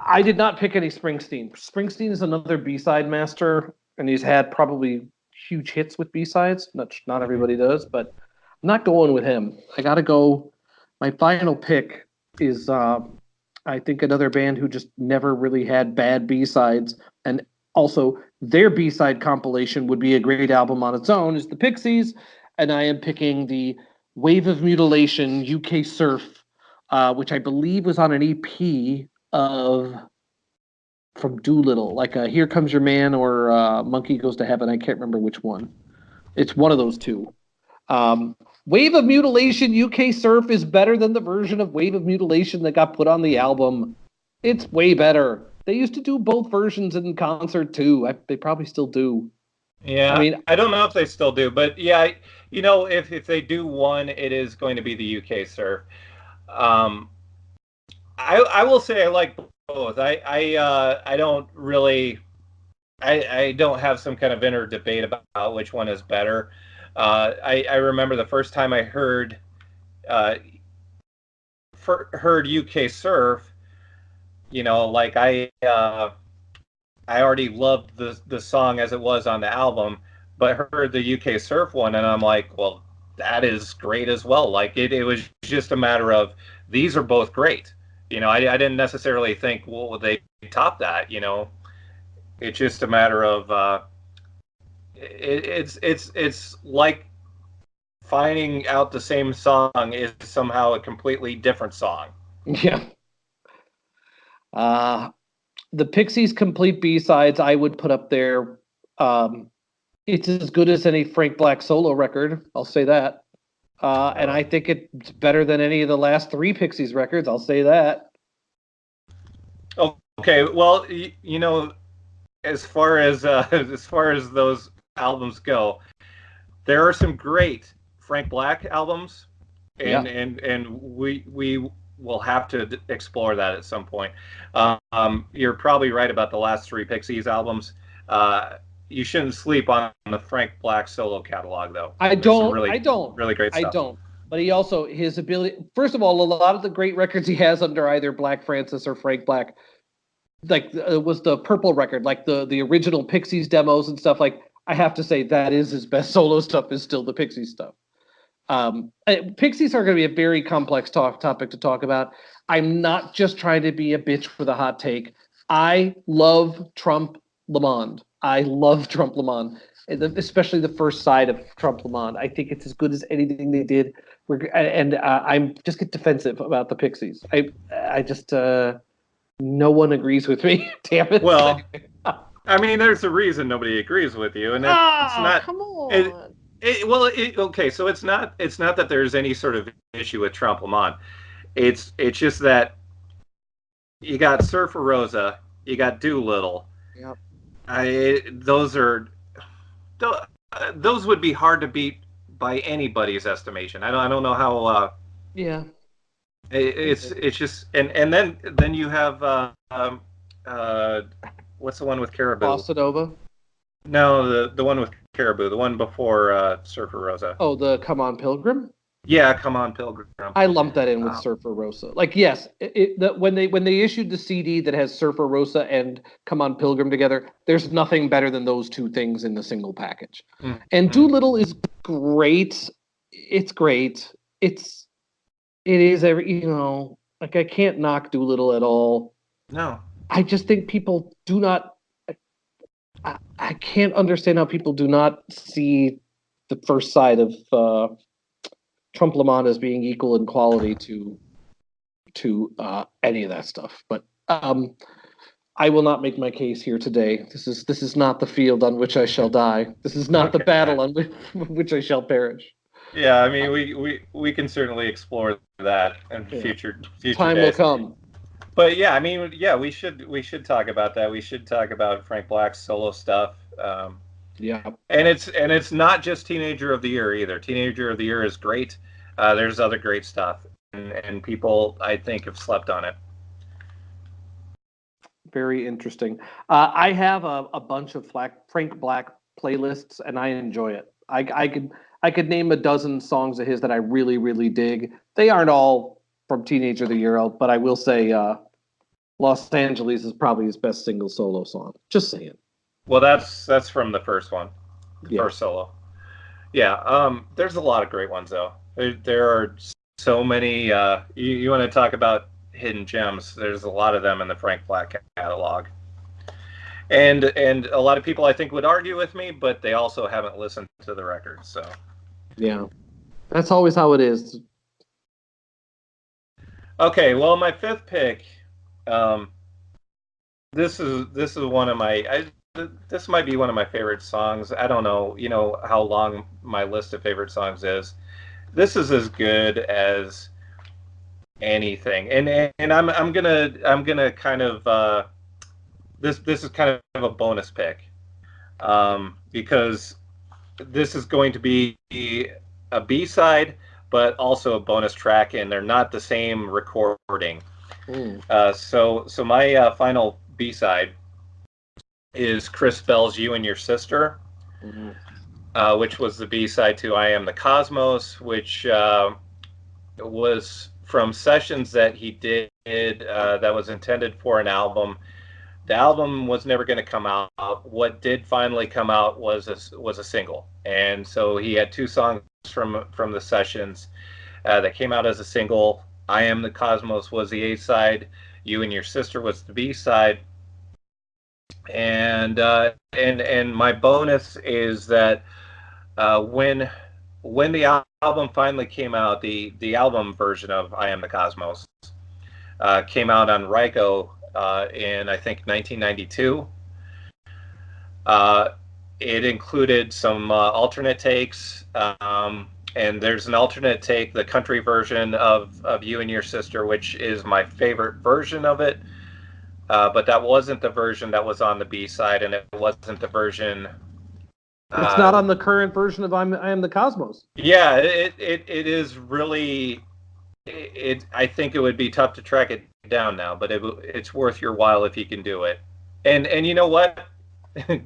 I did not pick any Springsteen. Springsteen is another B-side master, and he's had probably huge hits with B-sides. Not Hmm. everybody does, but I'm not going with him. I got to go. My final pick is, I think, another band who just never really had bad B-sides, and also their B-side compilation would be a great album on its own. Is the Pixies, and I am picking the Wave of Mutilation UK Surf, which I believe was on an EP of from Doolittle, like Here Comes Your Man or Monkey Goes to Heaven. I can't remember which one. It's one of those two. Wave of Mutilation UK Surf is better than the version of Wave of Mutilation that got put on the album. It's way better. They used to do both versions in concert too. They probably still do. I Yeah, mean, I don't know if they still do, but yeah, if they do one, it is going to be the UK Surf. Um, I will say I like both. I don't really I don't have some kind of inner debate about which one is better. I remember the first time I uh, heard UK Surf. Like I already loved the song as it was on the album, but heard the UK Surf one, and I'm like, well, that is great as well. Like it was just a matter of these are both great. I didn't necessarily think, well, would they top that? It's just a matter of it's like finding out the same song is somehow a completely different song. yeah. Uh, the Pixies' complete B sides, I would put up there. Um, it's as good as any Frank Black solo record. I'll say that. And Oh. I think it's better than any of the last three Pixies records. I'll say that. Okay, well, as far as as far as those albums go, there are some great Frank Black albums, and Yeah. we will have to explore that at some point. You're probably right about the last three Pixies albums. You shouldn't sleep on the Frank Black solo catalog, though. I There's some don't. really I don't. really great I stuff. don't. But he also his ability. First of all, a lot of the great records he has under either Black Francis or Frank Black, like it was the Purple record, like the original Pixies demos and stuff. Like I have to say that is his best solo stuff. Is still the Pixies stuff. Pixies are going to be a very complex topic to talk about. I'm not just trying to be a bitch for the hot take. I love Trump Lamond. I love Trump Lamond. especially the first side of Trump Lamont. I think it's as good as anything they did. I'm just get defensive about the Pixies. I just no one agrees with me. Damn it. Well, I mean, there's a reason nobody agrees with you, and it's Oh, not. come It, on. okay, so it's not that there's any sort of issue with Trump Lamont. It's just that you got Surfer Rosa, you got Doolittle. Yep. Those would be hard to beat by anybody's estimation. I don't know how. Yeah. It's just and then you have what's the one with Caribou? Bossa Nova. No, the one with Caribou, the one before Surfer Rosa. Oh, the Come On Pilgrim. Yeah, Come On Pilgrim. I lumped that in with Surfer Rosa. Like, yes, when they issued the CD that has Surfer Rosa and Come On Pilgrim together, there's nothing better than those two things in the single package. Mm-hmm. And Doolittle is great. It's great. It is like I can't knock Doolittle at all. No. I just think people do not. I can't understand how people do not see the first side of Trump Lamont as being equal in quality to any of that stuff. But I will not make my case here today. This is not the field on which I shall die. This is not the battle on which I shall perish. Yeah, I mean, we can certainly explore that in future time days. will come. But yeah, I mean, yeah, we should talk about that. We should talk about Frank Black's solo stuff. Yeah, and it's not just Teenager of the Year either. Teenager of the Year is great. There's other great stuff, and people I think have slept on it. Very interesting. I have a bunch of Frank Black playlists, and I enjoy it. I could name a dozen songs of his that I really, really dig. They aren't all from Teenager of the Year, but I will say Los Angeles is probably his best single solo song. Just saying. Well, that's from the first one, first solo. Yeah, there's a lot of great ones though. There are so many. You want to talk about hidden gems? There's a lot of them in the Frank Black catalog. And a lot of people I think would argue with me, but they also haven't listened to the record. So yeah, that's always how it is. Okay, well, my fifth pick. This is one of my. This might be one of my favorite songs. I don't know, how long my list of favorite songs is. This is as good as anything, and I'm gonna kind of this is kind of a bonus pick, because this is going to be a B-side, but also a bonus track, and they're not the same recording. So my final B-side is Chris Bell's "You and Your Sister," which was the B-side to "I Am the Cosmos," which was from sessions that he did that was intended for an album. The album was never going to come out. What did finally come out was a single, and so he had two songs from the sessions that came out as a single. "I Am the Cosmos" was the A-side. "You and Your Sister" was the B-side. And my bonus is that when the album finally came out, the album version of "I Am the Cosmos" came out on Ryko in I think 1992. It included some alternate takes, and there's an alternate take, the country version of "You and Your Sister," which is my favorite version of it. But that wasn't the version that was on the B-side, and it wasn't the version. It's not on the current version of I Am the Cosmos. Yeah, it is really. I think it would be tough to track it down now, but it's worth your while if you can do it. And you know what?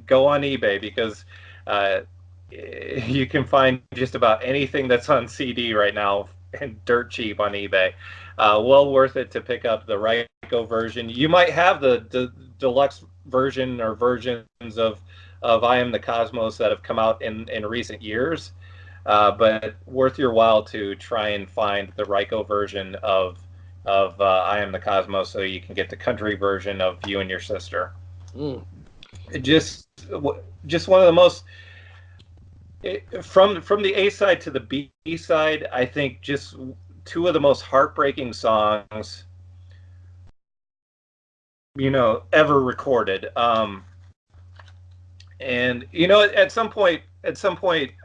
Go on eBay, because you can find just about anything that's on CD right now and dirt cheap on eBay. Well worth it to pick up the Ryko version. You might have the deluxe version or versions of "I Am the Cosmos" that have come out in recent years, but worth your while to try and find the Ryko version of "I Am the Cosmos" so you can get the country version of "You and Your Sister." Just one of the most From the A side to the B side, I think just two of the most heartbreaking songs, ever recorded. And at some point,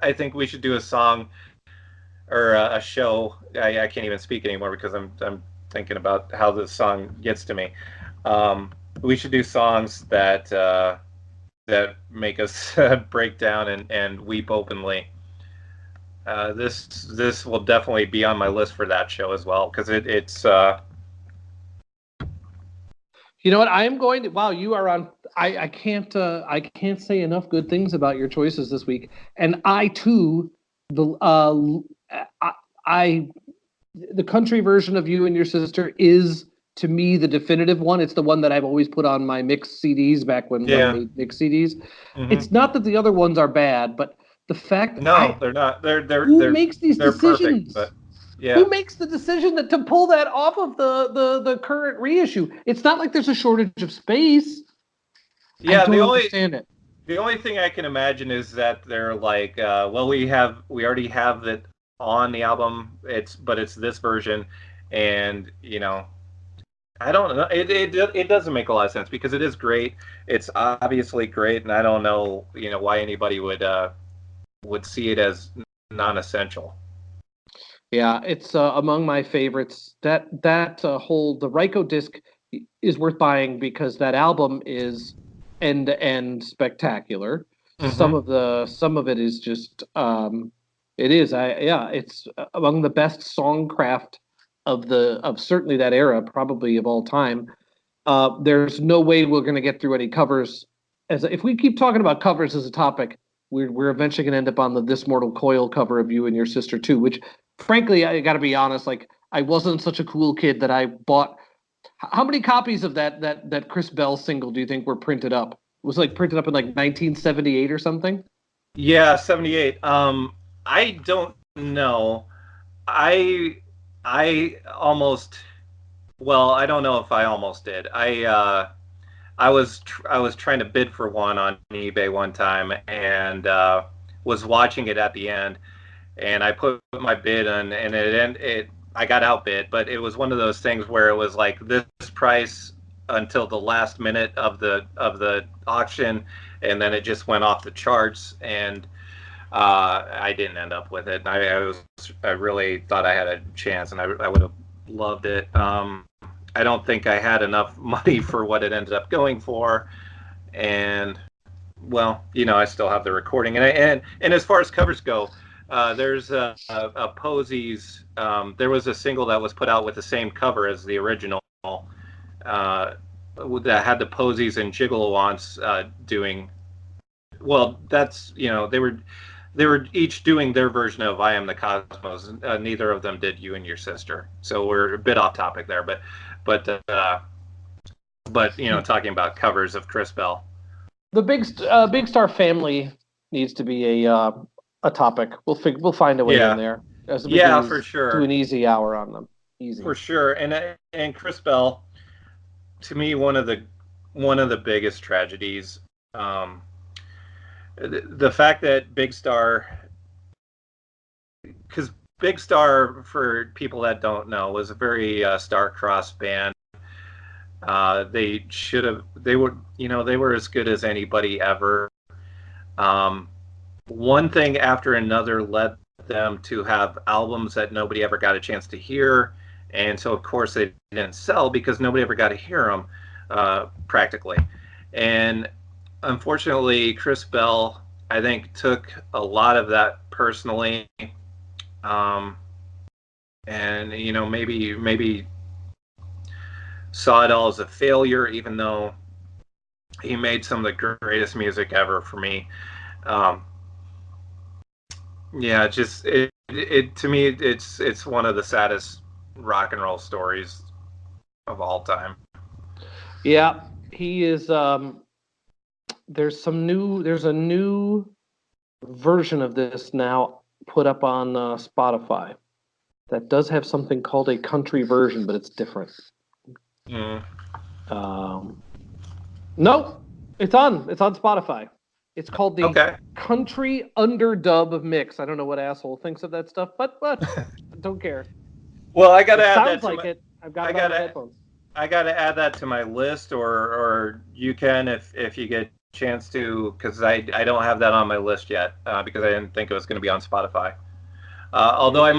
I think we should do a song or a show. I can't even speak anymore because I'm thinking about how this song gets to me. We should do songs that make us break down and weep openly. This will definitely be on my list for that show as well because it's. You know what? I am going to. Wow, you are on. I can't. I can't say enough good things about your choices this week. And I too, I the country version of You and Your Sister is to me the definitive one. It's the one that I've always put on my mixed CDs back when I made mixed CDs. Mm-hmm. It's not that the other ones are bad, but the fact they're not. Who makes these decisions? Perfect, but yeah. Who makes the decision to pull that off of the current reissue? It's not like there's a shortage of space. Yeah, I don't understand it. The only thing I can imagine is that they're like, well, we already have it on the album. It's this version, and I don't know. It doesn't make a lot of sense because it is great. It's obviously great, and I don't know, why anybody would see it as non-essential. Yeah, it's among my favorites. That whole the Ryko disc is worth buying because that album is end to end spectacular. Mm-hmm. Some of it is just it is it's among the best songcraft of certainly that era, probably of all time. There's no way we're going to get through any covers. If we keep talking about covers as a topic, we're eventually going to end up on the This Mortal Coil cover of You and Your Sister too, which frankly, I got to be honest, like I wasn't such a cool kid that I bought. How many copies of that Chris Bell single do you think were printed up? It was like printed up in like 1978 or something. Yeah, 78. I don't know. I almost. Well, I don't know if I almost did. I was trying to bid for one on eBay one time and was watching it at the end, and I put my bid on, and it I got outbid, but it was one of those things where it was like this price until the last minute of the auction, and then it just went off the charts, and I didn't end up with it. I really thought I had a chance, and I would have loved it. I don't think I had enough money for what it ended up going for, and well, I still have the recording, and as far as covers go, there's a Posies. There was a single that was put out with the same cover as the original, that had the Posies and Gigolo doing. Well, that's they were each doing their version of I Am the Cosmos. Neither of them did You and Your Sister, so we're a bit off topic there, but talking about covers of Chris Bell. The Big Star Family needs to be a topic. We'll find a way in there. For sure. Do an easy hour on them. Easy. For sure. And Chris Bell, to me, one of the biggest tragedies. The fact that Big Star, because Big Star, for people that don't know, was a very star-crossed band. They were as good as anybody ever. One thing after another led them to have albums that nobody ever got a chance to hear, and so of course they didn't sell because nobody ever got to hear them, practically. And unfortunately, Chris Bell, I think, took a lot of that personally, and maybe saw it all as a failure, even though he made some of the greatest music ever for me. Just it to me, it's one of the saddest rock and roll stories of all time. Yeah, he is. There's a new version of this now put up on Spotify that does have something called a country version, but it's different. Mm. No, it's on Spotify. It's called the Okay. Country Underdub Mix. I don't know what asshole thinks of that stuff, but don't care. Well, I got to It add that sounds to like my. it. I've got I it on got my to. headphones. I got to add that to my list, or you can if you get a chance to, because I don't have that on my list yet because I didn't think it was going to be on Spotify. Although It is.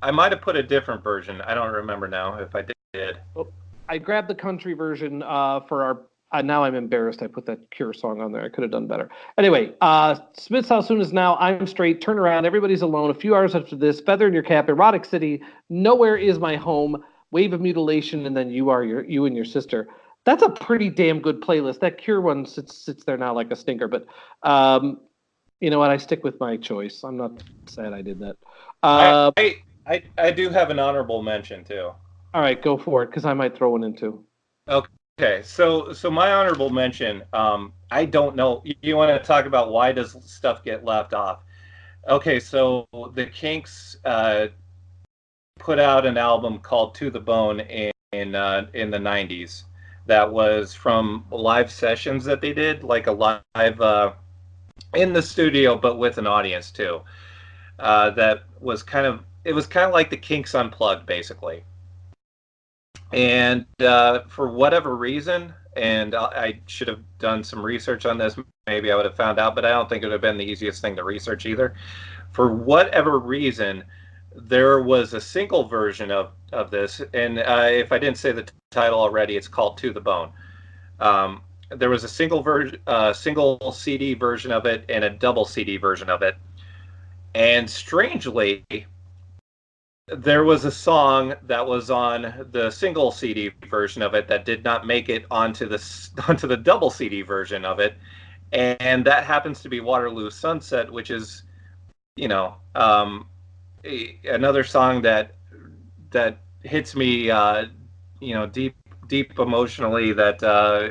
I might have put a different version. I don't remember now if I did. Oh, I grabbed the country version for our. Now I'm embarrassed. I put that Cure song on there. I could have done better. Anyway, Smith's How Soon Is Now. I'm Straight. Turn around. Everybody's alone. A few hours after this. Feather in Your Cap. Erotic City. Nowhere Is My Home. Wave of Mutilation, and then You and Your Sister. That's a pretty damn good playlist. That Cure one sits there now like a stinker. But you know what? I stick with my choice. I'm not sad I did that. I Uh, I I do have an honorable mention too. all right, go for it because I might throw one in too. Okay, so my honorable mention. I don't know. You want to talk about why does stuff get left off? Okay, so the Kinks put out an album called "To the Bone" in the '90s. That was from live sessions that they did, like a live in the studio, but with an audience too. That was it was kind of like the Kinks unplugged, basically. And for whatever reason, and I should have done some research on this, maybe I would have found out, but I don't think it would have been the easiest thing to research either. For whatever reason, there was a single version of this, and if I didn't say the title already, it's called "To the Bone." There was a single CD version of it and a double CD version of it, and strangely, there was a song that was on the single CD version of it that did not make it onto the onto the double CD version of it, and that happens to be Waterloo Sunset, which is, you know, another song that hits me, deep emotionally. That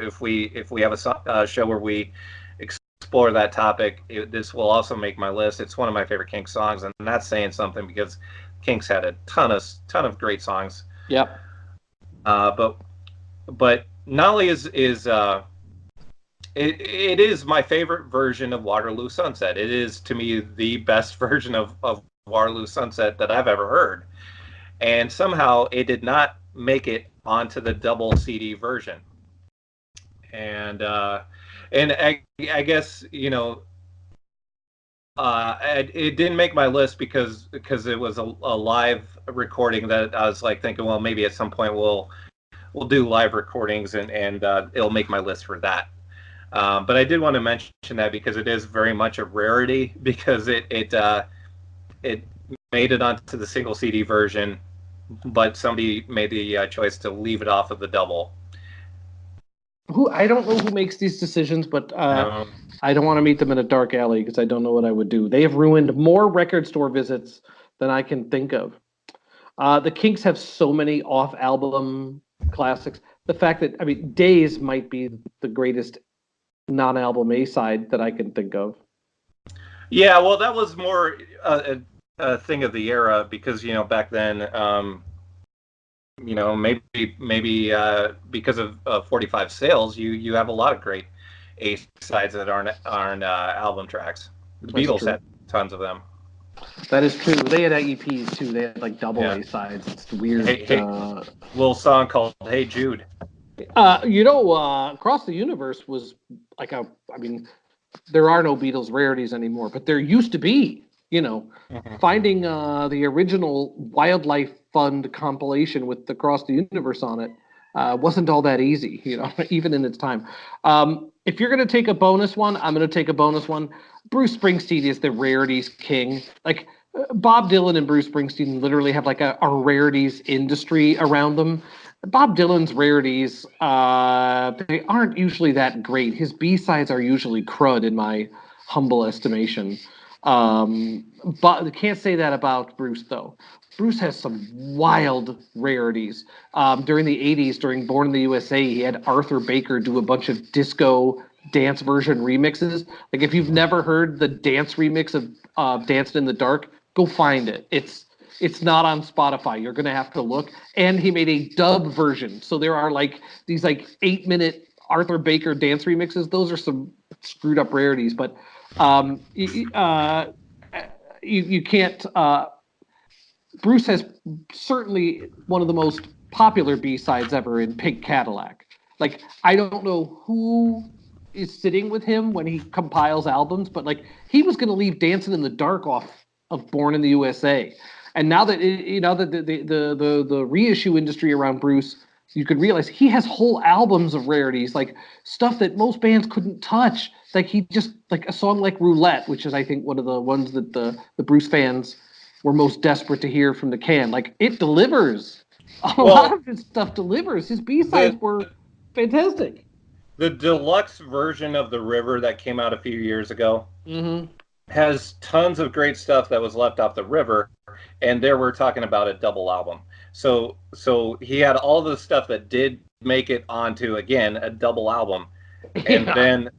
if we have a show where we explore that topic, this will also make my list. It's one of my favorite Kinks songs, and that's saying something because Kinks had a ton of great songs. Yep. But not only it is my favorite version of Waterloo Sunset. It is to me the best version of Waterloo Sunset that I've ever heard, and somehow it did not make it onto the double CD version. And I guess it didn't make my list because it was a live recording that I was like thinking, well, maybe at some point we'll do live recordings and it'll make my list for that. But I did want to mention that because it is very much a rarity because it made it onto the single CD version, but somebody made the choice to leave it off of the double. Who I don't know who makes these decisions, but Um, I don't want to meet them in a dark alley because I don't know what I would do. They have ruined more record store visits than I can think of. The Kinks have so many off-album classics. The fact that I mean, Days might be the greatest non-album A side that I can think of. yeah, well, that was more a thing of the era because back then. Maybe because of 45 sales, you have a lot of great A sides that aren't album tracks. The That's Beatles true. had tons of them. That is true. They had EPs too. They had like double Yeah. A sides. It's weird. Hey, little song called "Hey Jude." Across the Universe was like a. I mean, there are no Beatles rarities anymore, but there used to be. Mhm. Finding the original Wildlife Fund compilation with Across the Universe on it wasn't all that easy, even in its time. If you're going to take a bonus one, I'm going to take a bonus one. Bruce Springsteen is the rarities king. Like Bob Dylan and Bruce Springsteen literally have like a rarities industry around them. Bob Dylan's rarities, they aren't usually that great. His B-sides are usually crud in my humble estimation. But I can't say that about Bruce though. Bruce has some wild rarities. During the '80s, during Born in the USA, he had Arthur Baker do a bunch of disco dance version remixes. Like if you've never heard the dance remix of "Dancing in the Dark," go find it. It's not on Spotify. You're gonna have to look. And he made a dub version. So there are like these like 8-minute Arthur Baker dance remixes. Those are some screwed up rarities, but you can't. Bruce has certainly one of the most popular B-sides ever in Pink Cadillac. Like, I don't know who is sitting with him when he compiles albums, but like he was going to leave Dancing in the Dark off of Born in the USA. And now that the reissue industry around Bruce, you could realize he has whole albums of rarities, like stuff that most bands couldn't touch. Like he just like a song like Roulette, which is I think one of the ones that the Bruce fans were most desperate to hear from the can. Like it delivers. A lot of his stuff delivers. His B-sides were fantastic. The deluxe version of The River that came out a few years ago has tons of great stuff that was left off The River, and there we're talking about a double album. So he had all the stuff that did make it onto, again, a double album. And then,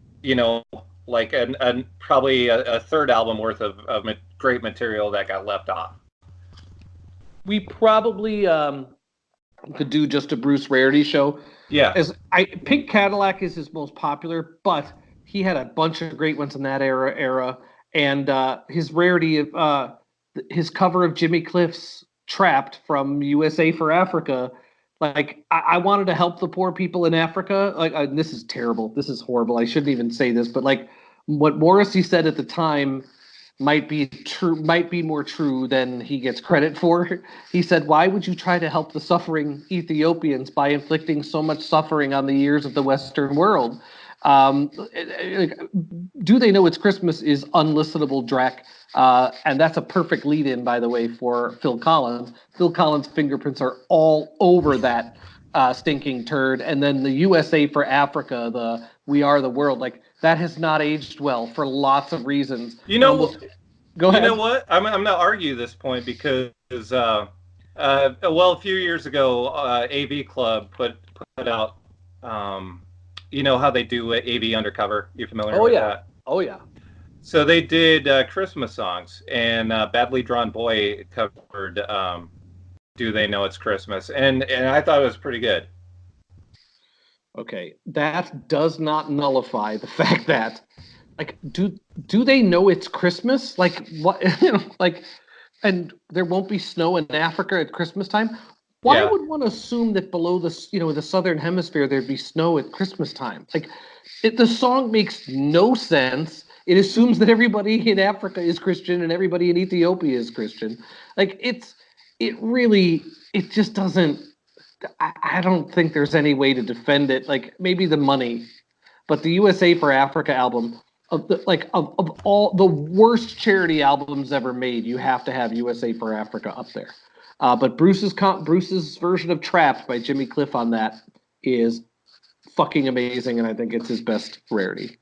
like probably a third album worth of great material that got left off. We probably could do just a Bruce Rarity show. Yeah. Pink Cadillac is his most popular, but he had a bunch of great ones in that era. And his rarity, his cover of Jimmy Cliff's Trapped from USA for Africa, like I wanted to help the poor people in Africa. Like this is terrible. This is horrible. I shouldn't even say this, but like what Morrissey said at the time might be more true than he gets credit for. He said, "Why would you try to help the suffering Ethiopians by inflicting so much suffering on the ears of the Western world? Do They Know It's Christmas is unlistenable dreck." And that's a perfect lead-in, by the way, for Phil Collins. Phil Collins' fingerprints are all over that stinking turd. And then the USA for Africa, the We Are the World, like that has not aged well for lots of reasons. Go ahead. You know what? I'm going to argue this point because, a few years ago, AV Club put out, you know how they do AV Undercover? You familiar with that? Oh, yeah. So they did Christmas songs, and Badly Drawn Boy covered Do They Know It's Christmas? And I thought it was pretty good. Okay, that does not nullify the fact that, like, do they know it's Christmas? Like, what, and there won't be snow in Africa at Christmas time? Why would one assume that below the southern hemisphere there'd be snow at Christmas time? Like, the song makes no sense. It assumes that everybody in Africa is Christian and everybody in Ethiopia is Christian. Like, it just doesn't. I don't think there's any way to defend it. Like maybe the money, but the USA for Africa album of all the worst charity albums ever made, you have to have USA for Africa up there. But Bruce's version of Trapped by Jimmy Cliff on that is fucking amazing, and I think it's his best rarity.